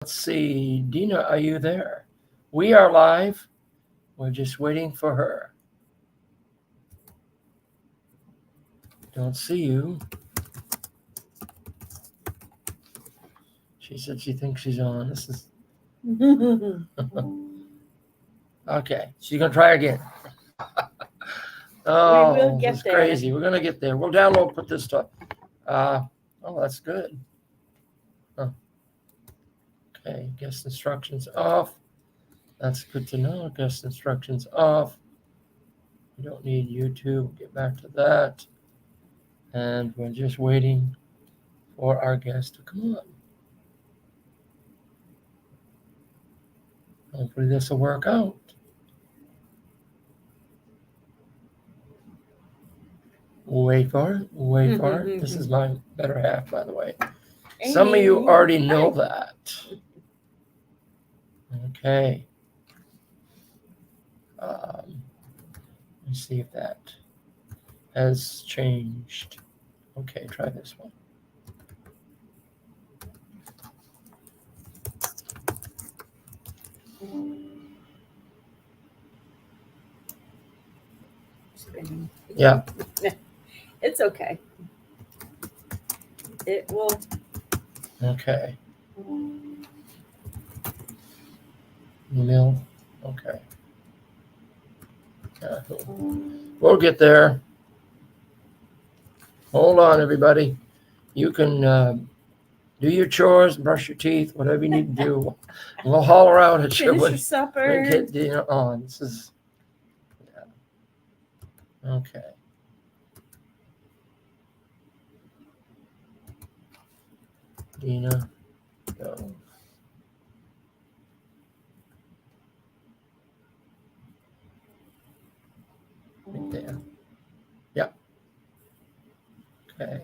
Let's see. Dina, are you there? We are live. We're just waiting for her. Don't see you. She said she thinks she's on. This is okay. She's gonna try again. Oh, We will get this is there. crazy. We're gonna get there. We'll download. Put this stuff. Oh, that's good. Huh. Okay, guest instructions off. That's good to know. Guest instructions off. We don't need YouTube. We'll get back to that. And we're just waiting for our guest to come on. Hopefully this will work out. We'll wait for it. We'll wait for it. This is my better half, by the way. Some of you already know that. Okay. Let me see if that has changed. Okay, try this one. Yeah. It's okay. It will. Okay. Email. Okay. We'll get there. Hold on, everybody. You can do your chores, brush your teeth, whatever you need to do. We'll holler out at you Finish when your supper. we get Dina on. This is okay. Dina, go. Right there. Yep. Okay.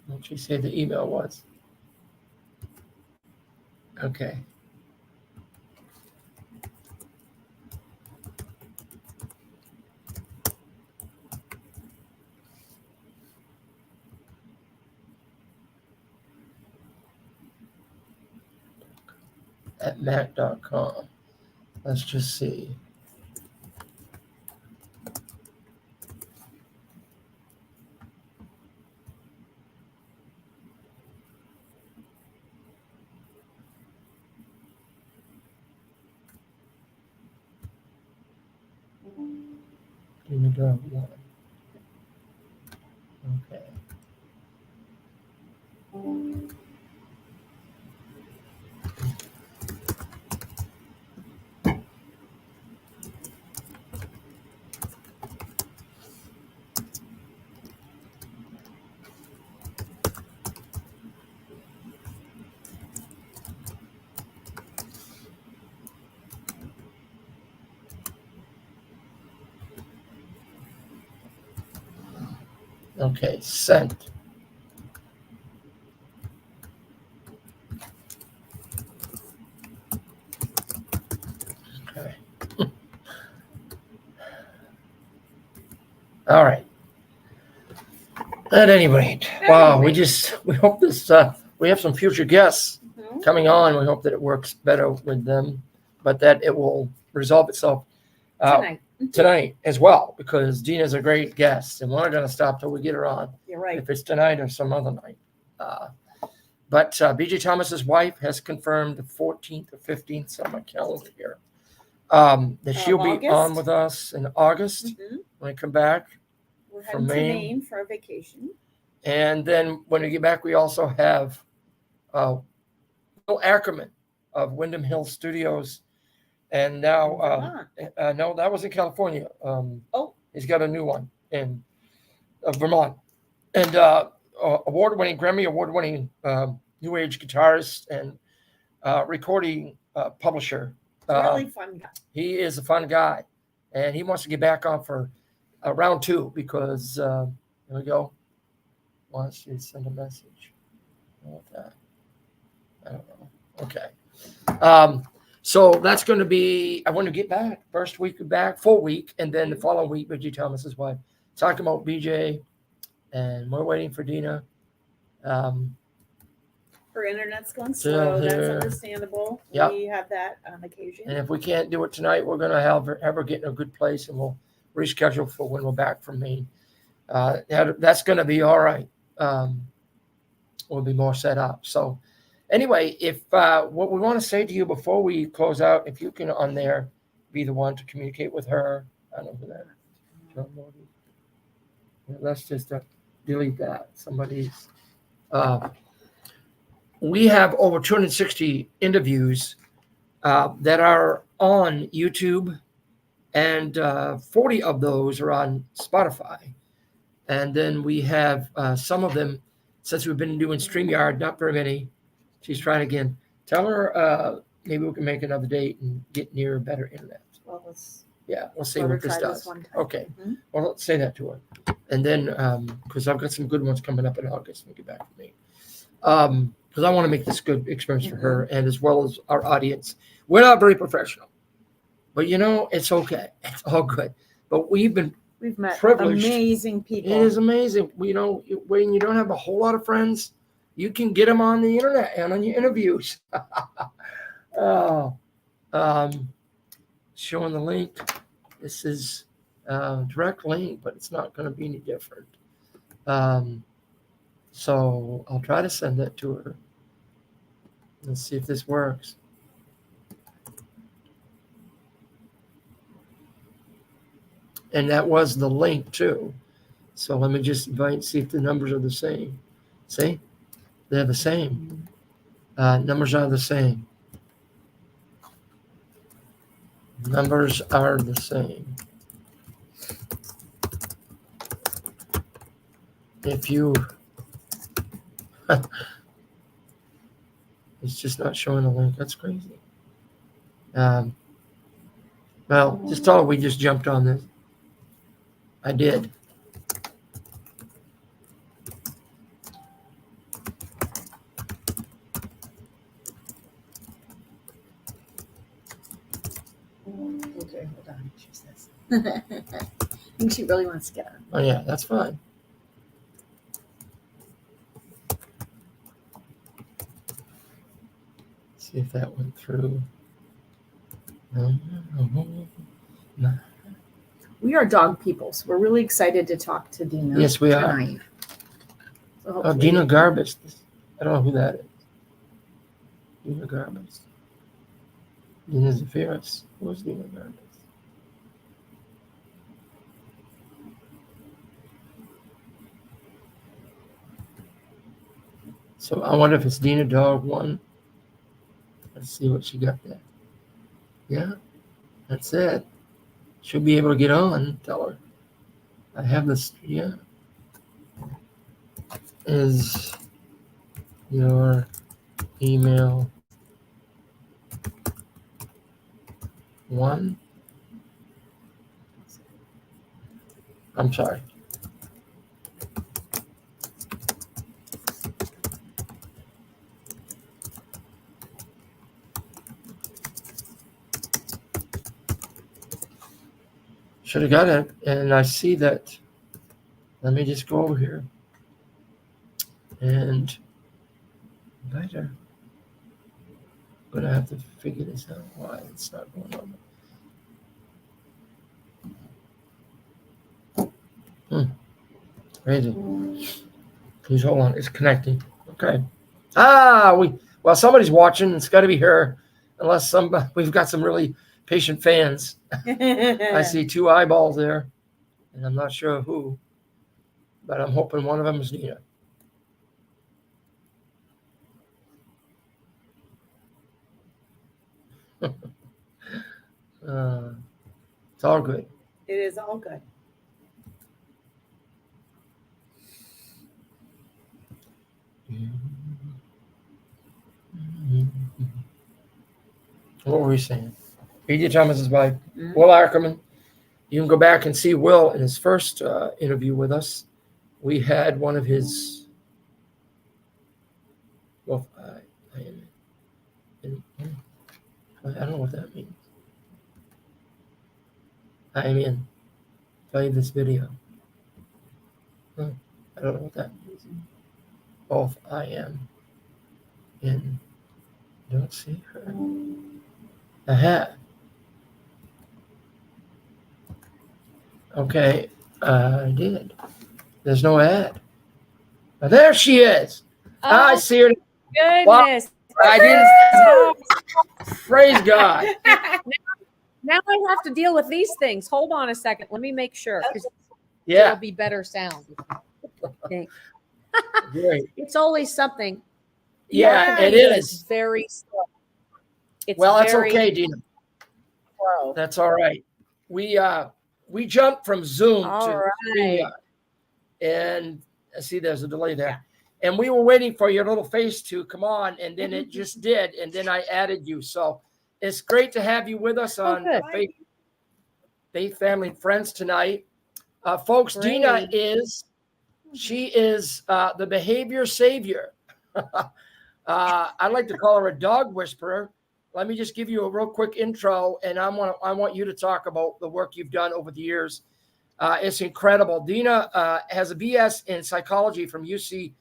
What she said the email was. Okay. At mac.com. Let's just see. Dina.1. Okay. Okay, sent. Okay. All right. At any rate, wow, we hope this, we have some future guests coming on. We hope that it works better with them, but that it will resolve itself tonight as well, because Dina's a great guest, and we're not going to stop till we get her on. You're right. If it's tonight or some other night. But BJ Thomas's wife has confirmed the 14th or 15th, it's on my calendar here, that she'll be on with us in August when I come back. We're heading to Maine for a vacation. And then when we get back, we also have Will Ackerman of Wyndham Hill Studios. And now, no, that was in California. He's got a new one in Vermont. And Grammy award-winning new age guitarist and recording publisher. Really fun guy. He is a fun guy. And he wants to get back on for round 2 because, here we go. Why don't you send a message? What that? I don't know. Okay. So that's going to be, I want to get back. First week back, full week. And then the following week, BJ Thomas's wife. Talking about BJ and we're waiting for Dina. Her internet's going Still slow. That's here. understandable. Yep. We have that on occasion. And if we can't do it tonight, we're going to have her get in a good place, and we'll reschedule for when we're back from Maine. That's going to be all right. We'll be more set up. So anyway, if what we want to say to you before we close out, if you can on there be the one to communicate with her. I don't know who that is. John Morty. Let's just delete that. Somebody's. We have over 260 interviews that are on YouTube, and 40 of those are on Spotify. And then we have some of them, since we've been doing StreamYard, not very many. She's trying again. Tell her maybe we can make another date and get near better internet. Well, let's we'll see what this does. Okay. Mm-hmm. Well, let's say that to her. And then, because I've got some good ones coming up in August when we get back from me. Because I want to make this good experience for her and as well as our audience. We're not very professional, but it's okay. It's all good. But we've met privileged. Amazing people. It is amazing. When you don't have a whole lot of friends, you can get them on the internet and on your interviews. Showing the link. This is direct link, but it's not going to be any different. So I'll try to send that to her. Let's see if this works. And that was the link too. So let me just see if the numbers are the same. See? They're the same. Numbers are the same. Numbers are the same. If you... It's just not showing the link. That's crazy. Well, just tell her we just jumped on this. I did. Okay, hold on. She says. I think she really wants to get on. Oh, yeah, that's fine. See if that went through. No. We are dog people, so we're really excited to talk to Dina. Yes, we are. Tonight. So Dina Garbus. I don't know who that is. Dina Garbus. Dina Zaphiris. Who's Dina Garbus? So I wonder if it's Dina Dog 1. Let's see what she got there. Yeah, that's it. She'll be able to get on. Tell her. I have this. Yeah. Is your email 1? I'm sorry. Should have got it. And I see that. Let me just go over here and invite her. I'm going to have to figure this out. Why it's not going on. Crazy. Please hold on. It's connecting. Okay. Well, somebody's watching. It's got to be her. Unless we've got some really patient fans. I see 2 eyeballs there, and I'm not sure who, but I'm hoping one of them is Dina. It's all good. It is all good. What were we saying? B.J. Thomas's wife, Will Ackerman. You can go back and see Will in his first interview with us. We had one of his. Well, I don't know what that means. I am in. Play this video. I don't don't know what that means. Both I am in. Don't see her. Aha. Okay, I did. There's no ad. Oh, there she is. I see her. Goodness. Wow, I didn't. Praise God. Now I have to deal with these things. Hold on a second. Let me make sure. Yeah. It'll be better sound. Okay. Great. It's always something. Yeah, it It's is. very slow. It's Well, that's very okay, Dina. slow. That's all right. We jumped from Zoom All to right. StreamYard. And see, there's a delay there. And we were waiting for your little face to come on, and then it just did. And then I added you. So it's great to have you with us on good. Faith, Family, and Friends tonight. Folks, Great. Dina is the behavior savior. I like to call her a dog whisperer. Let me just give you a real quick intro, and I want you to talk about the work you've done over the years. It's incredible. Dina has a BS in psychology from UC,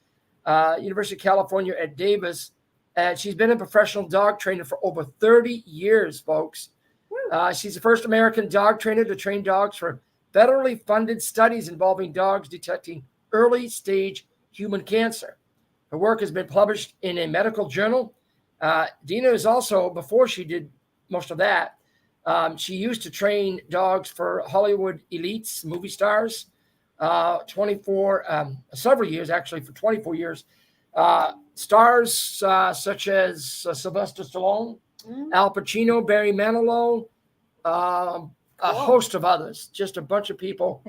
University of California at Davis, and she's been a professional dog trainer for over 30 years, folks. She's the first American dog trainer to train dogs for federally funded studies involving dogs detecting early stage human cancer. Her work has been published in a medical journal. Dina is also, before she did most of that, she used to train dogs for Hollywood elites, movie stars, several years, actually, for 24 years. Stars such as Sylvester Stallone, Al Pacino, Barry Manilow, a host of others, just a bunch of people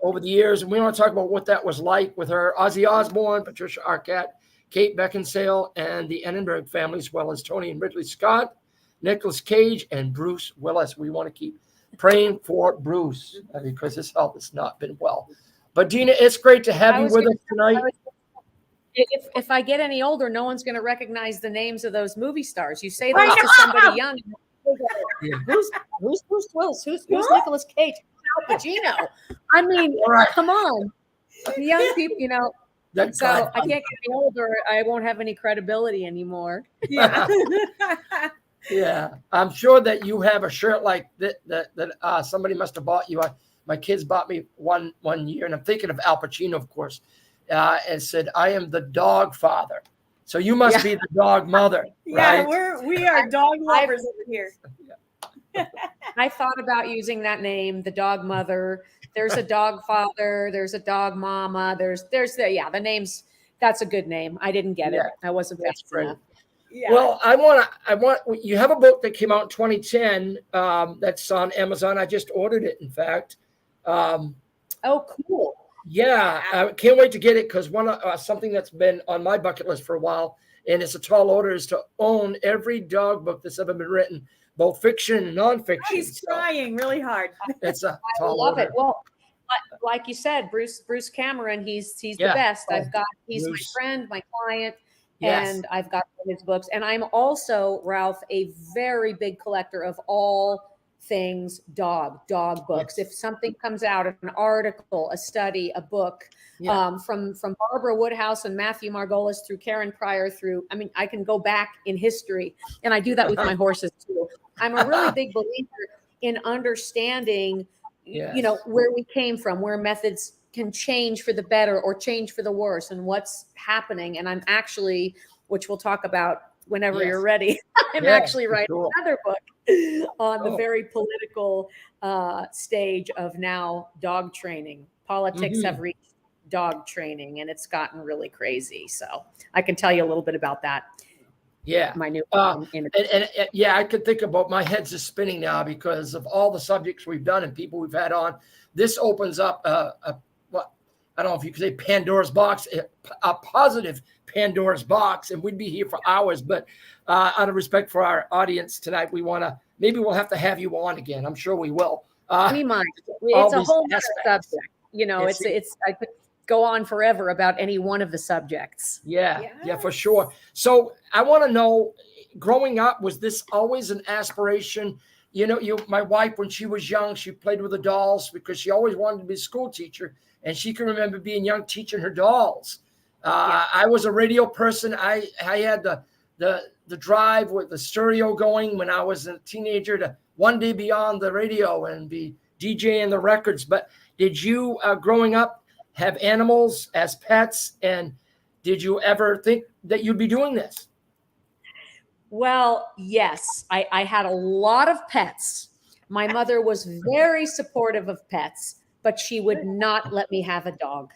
over the years. And we want to talk about what that was like with her, Ozzy Osbourne, Patricia Arquette, Kate Beckinsale, and the Annenberg family, as well as Tony and Ridley Scott, Nicolas Cage, and Bruce Willis. We want to keep praying for Bruce because his health has not been well. But Dina, it's great to have you with us tonight. If I get any older, no one's going to recognize the names of those movie stars. You say those to somebody young. Who's Bruce Willis? Who's Nicolas Cage? Al Pacino. I mean, come on. The young people, so I can't get any older. I won't have any credibility anymore. Yeah. Yeah, I'm sure that you have a shirt like that somebody must have bought you. My kids bought me one year, and I'm thinking of Al Pacino, of course, and said, "I am the dog father." So you must be the dog mother, right? Yeah, we are dog lovers over here. I thought about using that name, the dog mother. There's a dog father. There's a dog mama. There's the names. That's a good name. I didn't get it. I wasn't fast enough. Yeah. Well, I want you have a book that came out in 2010 that's on Amazon. I just ordered it, in fact. Oh, cool. Yeah, I can't wait to get it because something that's been on my bucket list for a while, and it's a tall order, is to own every dog book that's ever been written, both fiction and nonfiction. He's trying really hard. It's a I tall love order. it. Well, like you said, Bruce Cameron, he's the best. He's my friend, my client. Yes. And I've got his books. And I'm also, Ralph, a very big collector of all things dog books. If something comes out, an article, a study, a book, from Barbara Woodhouse and Matthew Margolis through Karen Pryor I can go back in history, and I do that with my horses too. I'm a really big believer in understanding, where we came from, where methods can change for the better or change for the worse, and what's happening. And I'm actually, which we'll talk about whenever you're ready, I'm actually writing another book on the very political stage of now dog training. Politics have reached dog training, and it's gotten really crazy. So I can tell you a little bit about that. Yeah. My new I could think about, my head's just spinning now because of all the subjects we've done and people we've had on. This opens up I don't know if you could say Pandora's box, a positive Pandora's box, and we'd be here for hours. But out of respect for our audience tonight, maybe we'll have to have you on again. I'm sure we will. We might. It's a whole other subject. It's I could go on forever about any one of the subjects. Yeah, for sure. So I want to know, growing up, was this always an aspiration my wife, when she was young, she played with the dolls because she always wanted to be a school teacher, and she can remember being young teaching her dolls. I was a radio person. I had the drive with the stereo going when I was a teenager to one day be on the radio and be DJing the records. But did you, growing up, have animals as pets? And did you ever think that you'd be doing this? Well, yes, I had a lot of pets. My mother was very supportive of pets, but she would not let me have a dog.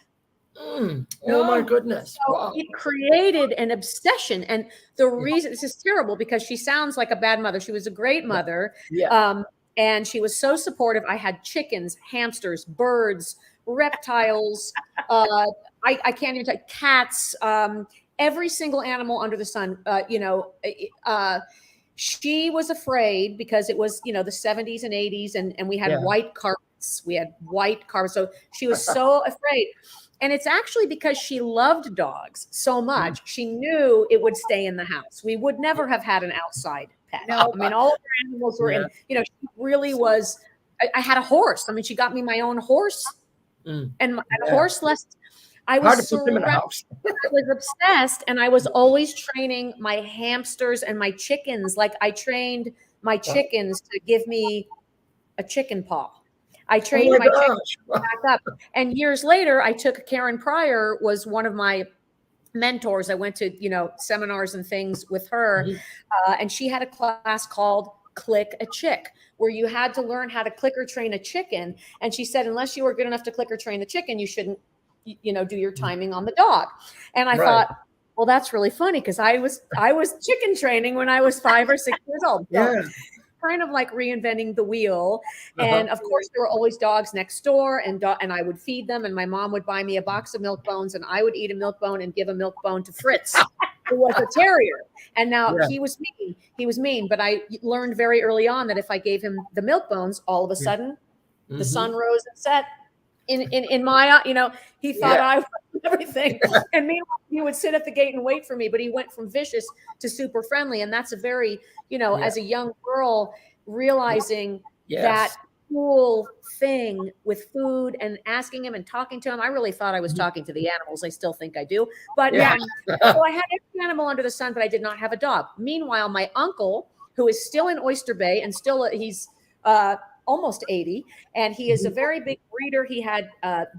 Oh my goodness. So Wow. it created an obsession. And the reason, this is terrible because she sounds like a bad mother. She was a great mother. Yeah. And she was so supportive. I had chickens, hamsters, birds, reptiles. I can't even tell, cats, every single animal under the sun. She was afraid because it was, the 70s and 80s, and we had white carpets. We had white carpets. So she was so afraid. And it's actually because she loved dogs so much. She knew it would stay in the house. We would never have had an outside pet. No, I mean, all of her animals were in, she really was. I had a horse. I mean, she got me my own horse and a horse lessons. I was obsessed, and I was always training my hamsters and my chickens. Like I trained my chickens to give me a chicken paw. I trained my chickens back up. And years later, I took Karen Pryor, was one of my mentors. I went to, seminars and things with her. And she had a class called Click a Chick, where you had to learn how to clicker train a chicken. And she said, unless you were good enough to clicker train the chicken, you shouldn't, do your timing on the dog. And I thought, well, that's really funny because I was chicken training when I was 5 or 6 years old. So kind of like reinventing the wheel. And of course, there were always dogs next door, and I would feed them, and my mom would buy me a box of milk bones, and I would eat a milk bone and give a milk bone to Fritz, who was a terrier. And now he was mean, but I learned very early on that if I gave him the milk bones, all of a sudden the sun rose and set in my, he thought I was everything. And meanwhile, he would sit at the gate and wait for me, but he went from vicious to super friendly. And that's a very, as a young girl, realizing that cool thing with food and asking him and talking to him. I really thought I was talking to the animals. I still think I do. But so I had every animal under the sun, but I did not have a dog. Meanwhile, my uncle, who is still in Oyster Bay and still he's almost 80, and he is a very big breeder. He had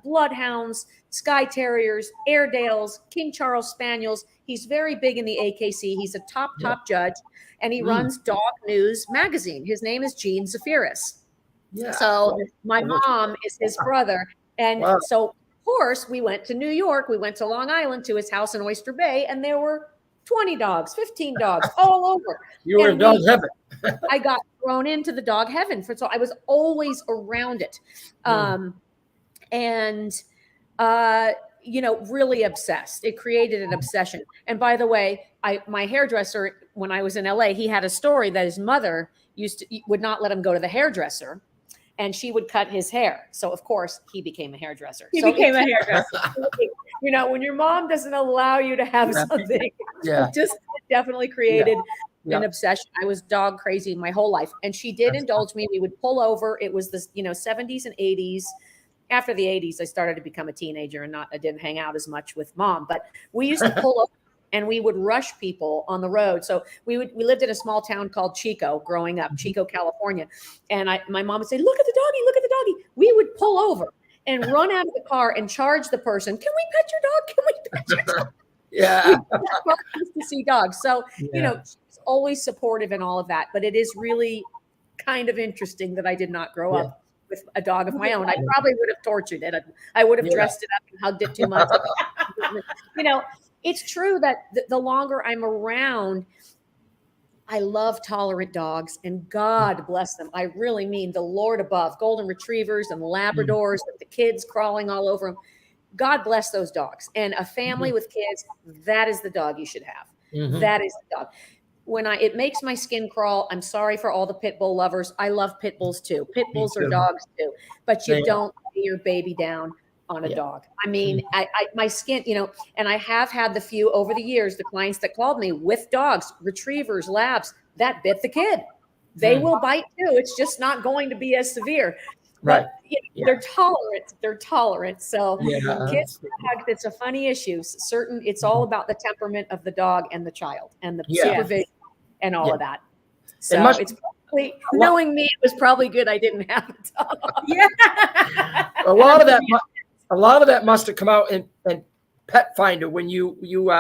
bloodhounds, Skye Terriers, Airedales, King Charles Spaniels. He's very big in the AKC. He's a top judge, and he runs Dog News magazine. His name is Gene Zaphiris. So my mom is his brother. And so, of course, we went to New York. We went to Long Island to his house in Oyster Bay, and there were 20 dogs, 15 dogs all over. You were in dog heaven. I got thrown into the dog heaven. So I was always around it. Really obsessed. It created an obsession. And by the way, my hairdresser, when I was in LA, he had a story that his mother would not let him go to the hairdresser, and she would cut his hair. So of course he became a hairdresser. When your mom doesn't allow you to have something, it just definitely created an obsession. I was dog crazy my whole life. And she did indulge me. We would pull over. It was the 70s and 80s. After the 80s, I started to become a teenager and I didn't hang out as much with mom. But we used to pull over and we would rush people on the road. So we lived in a small town called Chico growing up, Chico, California. And my mom would say, look at the doggy, look at the doggy. We would pull over and run out of the car and charge the person. Can we pet your dog? Can we pet your dog? To see dogs. So, she's always supportive in all of that. But it is really kind of interesting that I did not grow up with a dog of my own. I probably would have tortured it. I would have dressed it up and hugged it too much. It's true that the longer I'm around, I love tolerant dogs, and God bless them. I really mean the Lord above, golden retrievers and Labradors with the kids crawling all over them. God bless those dogs. And a family with kids, that is the dog you should have. That is the dog. It makes my skin crawl. I'm sorry for all the pit bull lovers. I love pit bulls too. Pit bulls are dogs too, but you don't lay your baby down on a dog. I mean, my skin, and I have had the few over the years, the clients that called me with dogs, retrievers, labs, that bit the kid. They will bite too. It's just not going to be as severe. Right. But they're tolerant. They're tolerant. So Yeah. kids, it's a funny issue. It's all about the temperament of the dog and the child and the Yeah. supervision and all of that. So it's probably, knowing me, it was probably good I didn't have a dog. Yeah. A lot of that must have come out in Pet Finder when you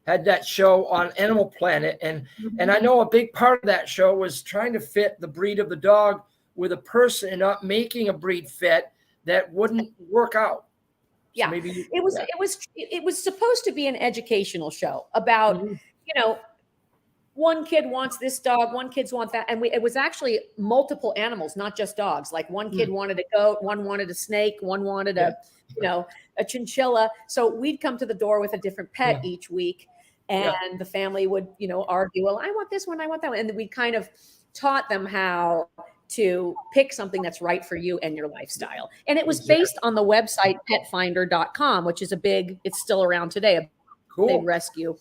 had that show on Animal Planet, and I know a big part of that show was trying to fit the breed of the dog with a person and not making a breed fit that wouldn't work out. Yeah, so maybe it was supposed to be an educational show about one kid wants this dog, one kid wants that, and it was actually multiple animals, not just dogs. Like one kid wanted a goat, one wanted a snake, one wanted a chinchilla. So we'd come to the door with a different pet each week, and the family would argue, well, I want this one, I want that one, and we kind of taught them how to pick something that's right for you and your lifestyle. And it was based on the website petfinder.com, which is it's still around today, a big rescue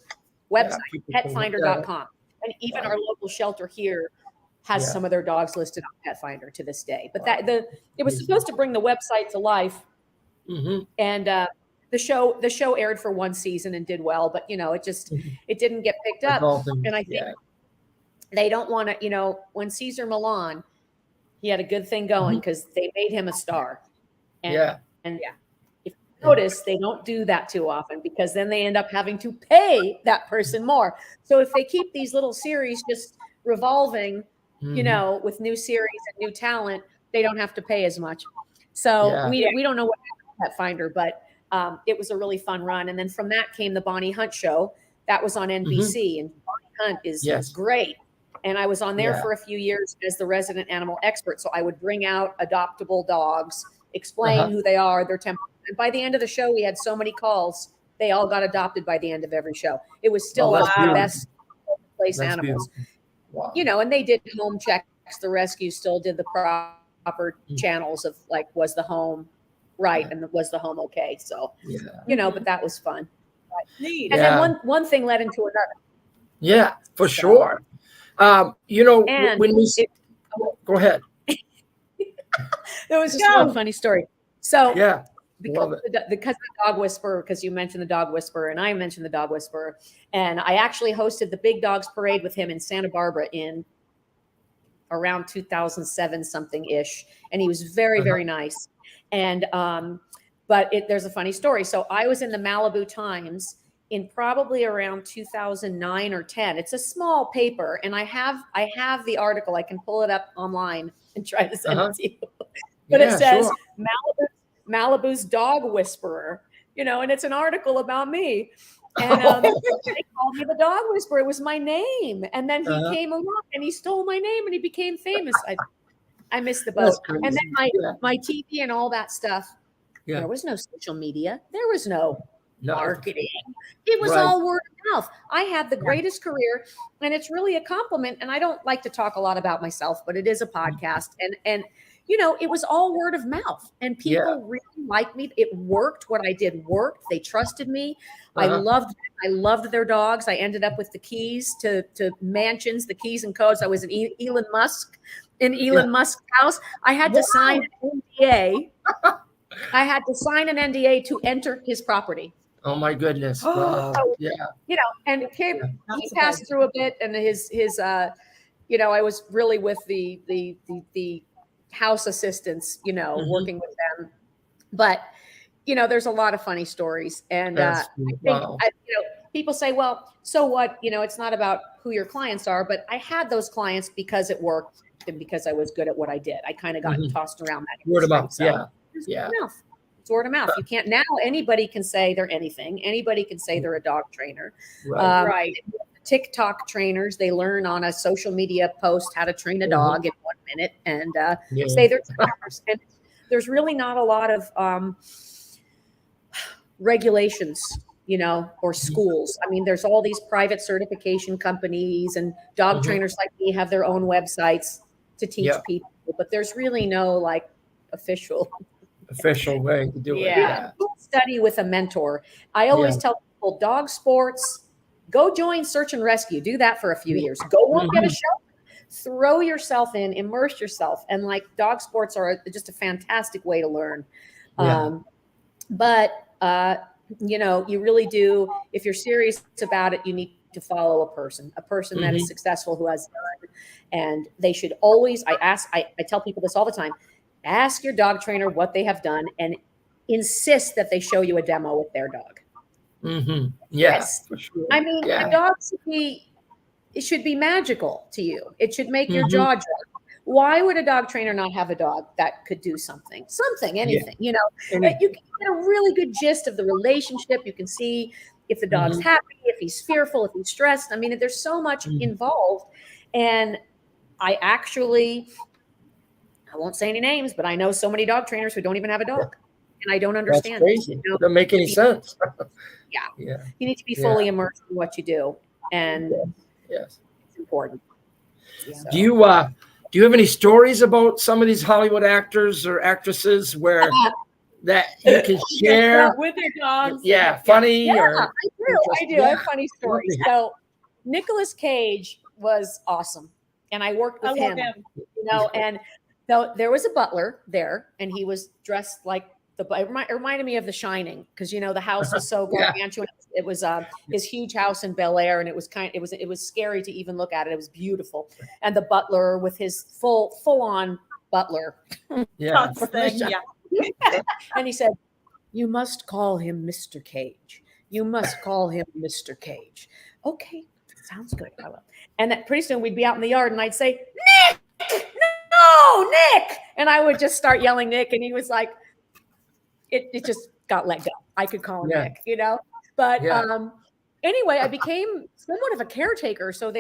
website, petfinder.com. And even our local shelter here has some of their dogs listed on Petfinder to this day. But it was supposed to bring the website to life. And the show aired for one season and did well, but it didn't get picked up. And I think they don't want to, when Cesar Millan, he had a good thing going because they made him a star. And if you notice, they don't do that too often because then they end up having to pay that person more. So if they keep these little series just revolving, with new series and new talent, they don't have to pay as much. So we don't know what Pet Finder, but it was a really fun run. And then from that came the Bonnie Hunt show. That was on NBC, and Bonnie Hunt is great. And I was on there for a few years as the resident animal expert. So I would bring out adoptable dogs, explain who they are, their temperament. And by the end of the show, we had so many calls. They all got adopted by the end of every show. It was still one of the best place animals. Wow. And they did home checks. The rescue still did the proper channels of was the home right and was the home okay? So, but that was fun. Neat. And then one thing led into another. Yeah, for sure. When we go ahead. There was just one funny story. So because the dog whisperer, because you mentioned the dog whisperer and I mentioned the dog whisperer, and I actually hosted the Big Dogs Parade with him in Santa Barbara in around 2007 something ish, and he was very very nice. And but there's a funny story. So I was in the Malibu Times in probably around 2009 or 10. It's a small paper, and I have the article. I can pull it up online and try to send it to you. But it says Malibu's dog whisperer, and it's an article about me. And they called me the dog whisperer. It was my name. And then he came along and he stole my name and he became famous. I missed the boat. And then my TV and all that stuff. There was no social media. There was no marketing. It was all word of mouth. I had the greatest career, and it's really a compliment. And I don't like to talk a lot about myself, but it is a podcast. And it was all word of mouth, and people really liked me. It worked. What I did worked. They trusted me. I loved their dogs. I ended up with the keys to mansions, the keys and codes. I was in Elon Musk's house. I had to sign an NDA. I had to sign an NDA to enter his property. Oh my goodness! Wow. And he passed through a bit, and his I was really with the house assistants, working with them. But there's a lot of funny stories, and I think people say, well, so what? It's not about who your clients are, but I had those clients because it worked and because I was good at what I did. I kind of got tossed around that word of mouth. It's word of mouth. You can't now. Anybody can say they're anything. Anybody can say they're a dog trainer. Right. TikTok trainers, they learn on a social media post how to train a dog in 1 minute and say they're trainers. And there's really not a lot of regulations, or schools. I mean, there's all these private certification companies, and dog trainers like me have their own websites to teach people, but there's really no official way to do it. Yeah. Study with a mentor. I always tell people, dog sports, go join search and rescue. Do that for a few years. Go work at a shelter. throw yourself in, immerse yourself. And like dog sports are just a fantastic way to learn. Yeah. But you know, you really do, if you're serious about it, you need to follow a person that is successful, who has done. And they should always, I tell people this all the time, ask your dog trainer what they have done and insist that they show you a demo with their dog. Yeah, Yes. for sure. I mean, Yeah. a dog should be magical to you. It should make your jaw drop. Why would a dog trainer not have a dog that could do something, anything, you know? You can get a really good gist of the relationship. You can see if the dog's happy, if he's fearful, if he's stressed. I mean, there's so much involved. And I won't say any names, but I know so many dog trainers who don't even have a dog. And I don't understand. That's crazy. You know? Doesn't make any sense. Yeah. You need to be fully immersed in what you do. And yes, it's important. So. Do you have any stories about some of these Hollywood actors or actresses where that you can share with their dogs? Yeah, funny. Yeah, or I do. I have funny stories. So Nicolas Cage was awesome, and I worked with him. You know, and so there was a butler there, and he was dressed like it reminded me of The Shining, because you know the house was so gargantuan. It was his huge house in Bel Air, and it was scary to even look at it. It was beautiful, and the butler with his full on butler, and he said, "You must call him Mr. Cage. You must call him Mr. Cage." Okay, sounds good. I will. And that pretty soon we'd be out in the yard, and I'd say, "Nick, no, Nick," and I would just start yelling Nick, and he was like. It just got let go. I could call him Nick, you know? But anyway, I became somewhat of a caretaker. So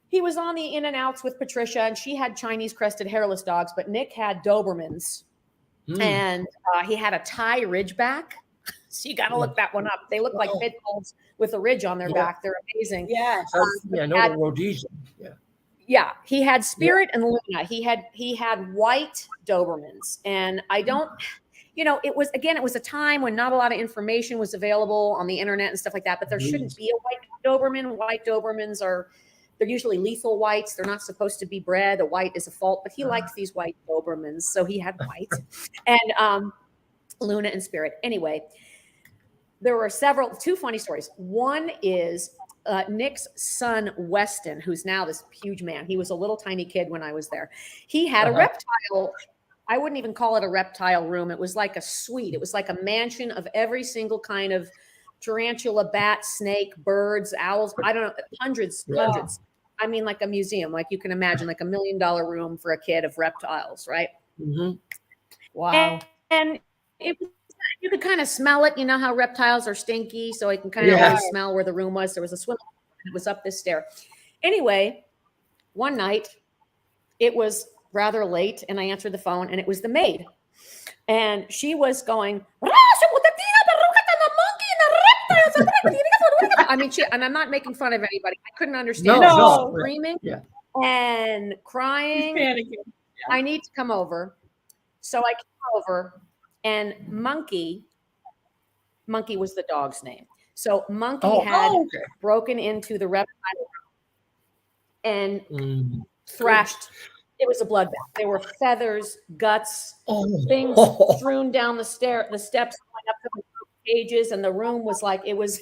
he was on the in and outs with Patricia, and she had Chinese crested hairless dogs, but Nick had Dobermans. And he had a Thai Ridgeback. So you got to look that one up. They look like pit bulls with a ridge on their back. They're amazing. Yeah. No Rhodesian. Yeah, he had Spirit and Luna. He had white Dobermans, and I don't. You know, it was a time when not a lot of information was available on the internet and stuff like that, but there shouldn't be a white Doberman. White Dobermans they're usually lethal whites. They're not supposed to be bred. A white is a fault, but he liked these white Dobermans. So he had white and Luna and Spirit. Anyway, there were two funny stories. One is Nick's son, Weston, who's now this huge man. He was a little tiny kid when I was there. He had a reptile. I wouldn't even call it a reptile room. It was like a suite. It was like a mansion of every single kind of tarantula, bat, snake, birds, owls. I don't know, hundreds. I mean, like a museum, like you can imagine, like $1 million room for a kid of reptiles, right? Wow. And you could kind of smell it. You know how reptiles are stinky, so I can kind of always smell where the room was. There was a swim. It was up this stair. Anyway, one night it was rather late, and I answered the phone, and it was the maid, and she was going, I mean, and I'm not making fun of anybody. I couldn't understand. No. Screaming and crying. I need to come over. So I came over, and Monkey was the dog's name. So Monkey had broken into the reptile and thrashed. It was a bloodbath. There were feathers, guts, things strewn down the steps going up to the cages, and the room was like it was.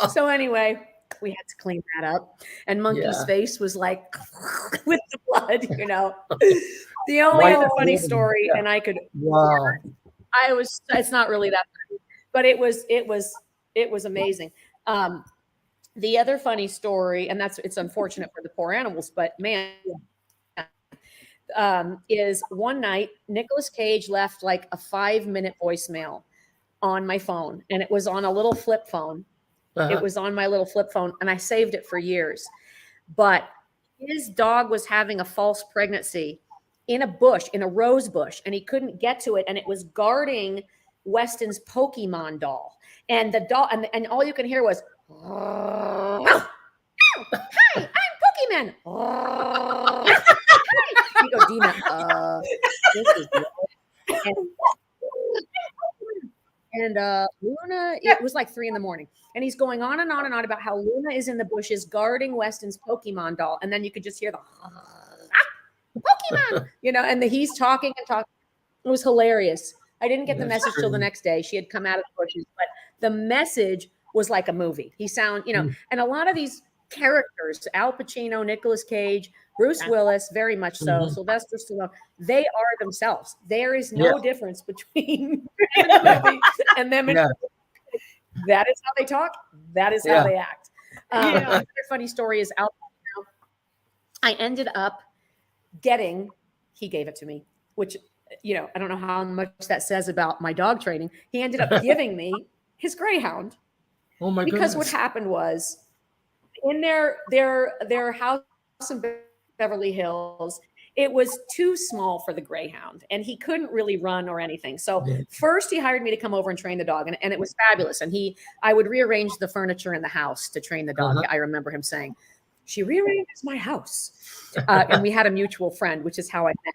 So anyway, we had to clean that up, and Monkey's face was like with the blood, you know. The only other funny story, and I could. Wow. It's not really that funny, but it was amazing. The other funny story, and it's unfortunate for the poor animals, but man, is one night Nicolas Cage left like a 5-minute voicemail on my phone, and it was on a little flip phone. It was on my little flip phone, and I saved it for years. But his dog was having a false pregnancy in a bush, in a rose bush, and he couldn't get to it, and it was guarding Weston's Pokemon doll. And the dog, and all you can hear was, "Hi, I'm Pokemon." You go, Dina. This is And Luna, it was like 3 a.m. And he's going on and on and on about how Luna is in the bushes guarding Weston's Pokemon doll. And then you could just hear the Pokemon, and he's talking and talking. It was hilarious. I didn't get the message till the next day. She had come out of the bushes, but the message was like a movie. He and a lot of these characters, Al Pacino, Nicolas Cage, Bruce Willis, very much so, Sylvester Stallone, they are themselves. There is no difference between the movie and them. That is how they talk. That is how they act. Another funny story is Al Pacino. I ended up he gave it to me, which, I don't know how much that says about my dog training. He ended up giving me his greyhound. Oh my Because goodness. what happened was in their house in Beverly Hills, it was too small for the greyhound and he couldn't really run or anything. So first he hired me to come over and train the dog, and it was fabulous. And I would rearrange the furniture in the house to train the dog. I remember him saying, "She rearranges my house." And we had a mutual friend, which is how I met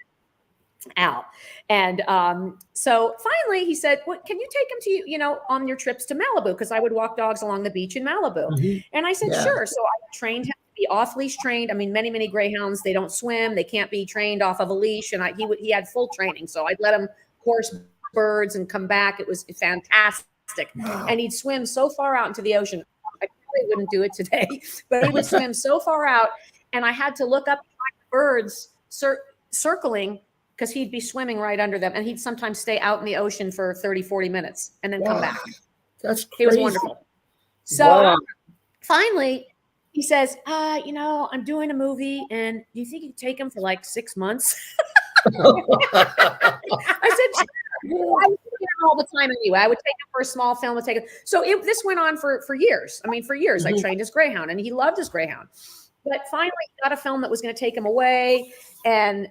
Al. And so finally he said, "What can you take him to, on your trips to Malibu?" Because I would walk dogs along the beach in Malibu. And I said, sure. So I trained him to be off leash trained. I mean, many greyhounds, they don't swim. They can't be trained off of a leash. And he had full training. So I'd let him horse birds and come back. It was fantastic. Wow. And he'd swim so far out into the ocean. I probably wouldn't do it today, but he would swim so far out. And I had to look up birds circling, because he'd be swimming right under them, and he'd sometimes stay out in the ocean for 30, 40 minutes and then come back. That's crazy. He was wonderful. So finally he says, I'm doing a movie, and do you think you could take him for like 6 months? I said, sure. I was taking him all the time anyway. I would take him for a small film. So this went on for years. I mean, for years I trained his greyhound, and he loved his greyhound. But finally he got a film that was going to take him away. And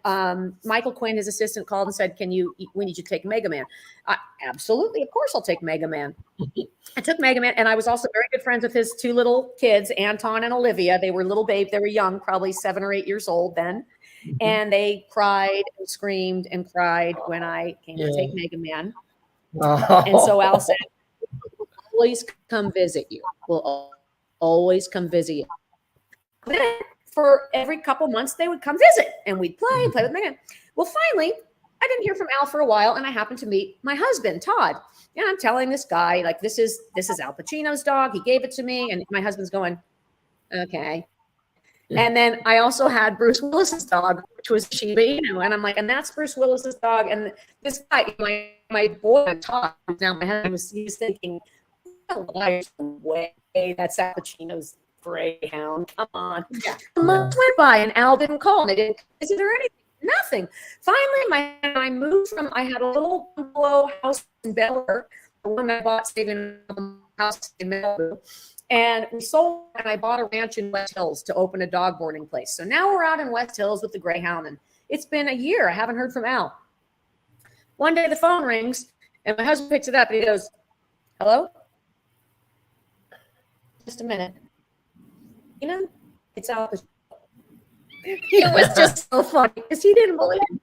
Michael Quinn, his assistant, called and said, we need you to take Mega Man. Absolutely. Of course I'll take Mega Man. I took Mega Man, and I was also very good friends with his 2 little kids, Anton and Olivia. They were little babes. They were young, probably 7 or 8 years old then. And they cried and screamed and cried when I came to take Mega Man. And so Al said, "We'll always come visit you. We'll always come visit you." Then for every couple months, they would come visit, and we'd play with Megan. Well, finally, I didn't hear from Al for a while, and I happened to meet my husband, Todd. And I'm telling this guy, like, this is Al Pacino's dog. He gave it to me, and my husband's going, okay. And then I also had Bruce Willis's dog, which was Shiba Inu, and I'm like, and that's Bruce Willis's dog. And this guy, my boy, Todd, now my husband he was thinking, way that's Al Pacino's greyhound. Come on. A month went by and Al didn't call, and they didn't visit or anything. Nothing. Finally, I moved I had a little bungalow house in Bel Air, the one I bought saving the house in Malibu, and we sold, and I bought a ranch in West Hills to open a dog boarding place. So now we're out in West Hills with the greyhound, and it's been a year. I haven't heard from Al. One day the phone rings, and my husband picks it up, and he goes, "Hello? Just a minute. It's Al Pacino." It was just so funny because he didn't believe it.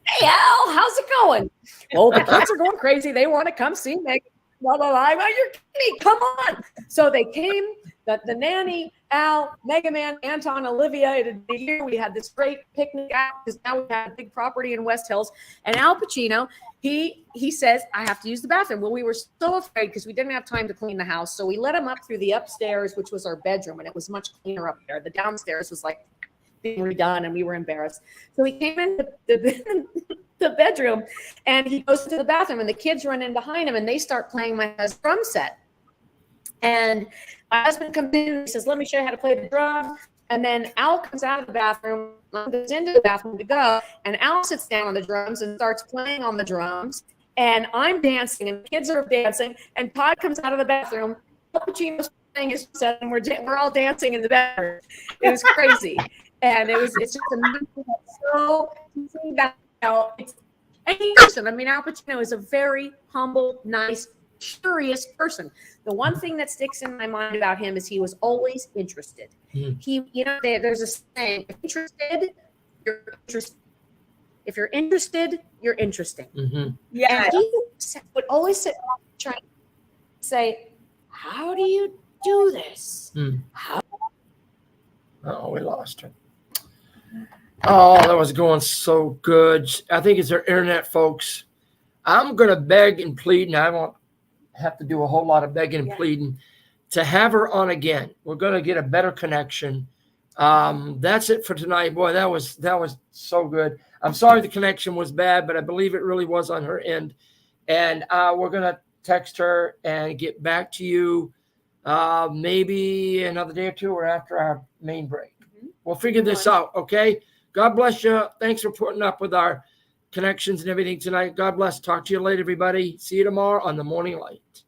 "Hey, Al, how's it going?" "Well, the kids are going crazy. They want to come see me." Blah, blah, blah. "Well, you're kidding me. Come on." So they came, the nanny, Al, Mega Man, Anton, Olivia. In a year, we had this great picnic out because now we had a big property in West Hills. And Al Pacino, he says, "I have to use the bathroom." Well, we were so afraid because we didn't have time to clean the house. So we let him up through the upstairs, which was our bedroom, and it was much cleaner up there. The downstairs was like being redone, and we were embarrassed. So he came into the bedroom, and he goes to the bathroom, and the kids run in behind him, and they start playing my husband's drum set. And my husband comes in and he says, "Let me show you how to play the drum." And then Al comes out of the bathroom, goes into the bathroom to go, and Al sits down on the drums and starts playing on the drums. And I'm dancing, and the kids are dancing, and Todd comes out of the bathroom. Al Pacino's playing his set, and we're all dancing in the bathroom. It was crazy. And it's just amazing. So it's any person. I mean, Al Pacino is a very humble, nice, curious person. The one thing that sticks in my mind about him is he was always interested. There's a saying: if you're interested. If you're interested, you're interesting. Yeah. And he would always sit trying say, how do you do this? Oh, we lost her. Oh, that was going so good. I think it's our internet, folks. I'm going to beg and plead, and I won't have to do a whole lot of begging and pleading to have her on again. We're going to get a better connection. That's it for tonight. Boy, that was so good. I'm sorry the connection was bad, but I believe it really was on her end. And we're going to text her and get back to you maybe another day or two or after our main break. We'll figure this out, okay? God bless you. Thanks for putting up with our connections and everything tonight. God bless. Talk to you later, everybody. See you tomorrow on the Morning Light.